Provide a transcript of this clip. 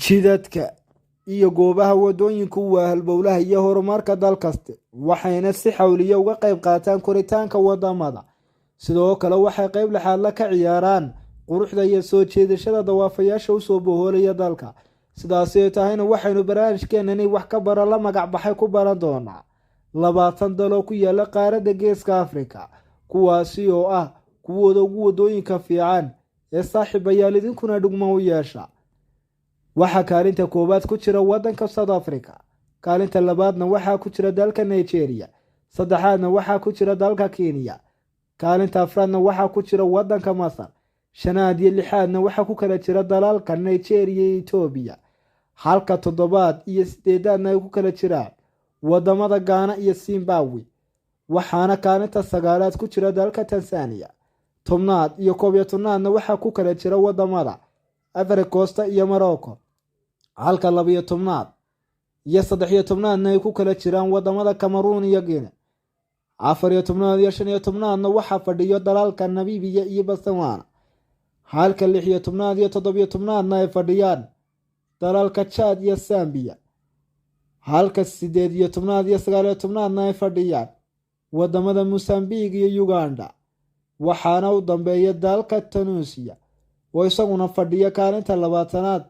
jidadka iyo goobaha wadooyinku waa halbowlaha iyo horumarka dal kasta, waxayna si xawliya uga qayb qaataan koritaanka wadamada. sidoo kale waxay qayb laxaad la ka ciyaaraan quruxda iyo soo jeedashada dawaafayaasha u soo boholaya dalka. sidaas ay tahayna waxaynu barnaamijkeenani wax ka bara la magac baxay ku baran doonaa 20 dal oo ku yaala qaaradda Geeska Afrika, kuwaasi oo ah kuwooda ugu wadooyinka fiican ee saaxiibayaal idinkuna dhugmo u yeesha. waxaa kaalinta koowaad ku jira wadanka South Africa, kaalinta labaadna waxaa ku jira dalka Nigeria, saddexaadna waxaa ku jira dalka Kenya, kaalinta afraadna waxaa ku jira wadanka Masar, shanaad iyo lixaadna waxaa ku kala jira dalalka Nigeria iyo Ethiopia, halka toddobaad iyo sideedaadna ay ku kala jiraan wadamada Ghana iyo Zimbabwe. waxaana kaalinta sagaalaad ku jira dalka Tanzania, tobnaad iyo 11aadna waxaa ku kala jira wadamada Ivory Coast iyo Morocco, halka 12aad iyo 13aadna ay ku kala jiraan wadamada Cameroon iyo Guinea. 14aad iyo 15aadna waxaa fadhiyo dalalka Namibia iyo Botswana, halka 16aad iyo 17aadna ay fadhiyaan dalalka Chad iyo Zambia, halka 18aad iyo 19aadna ay fadhiyaan wadamada Mozambique iyo Uganda. waxaana u dambeeya dalka Tunisia oo isaguna fadhiya kaalinta 20aad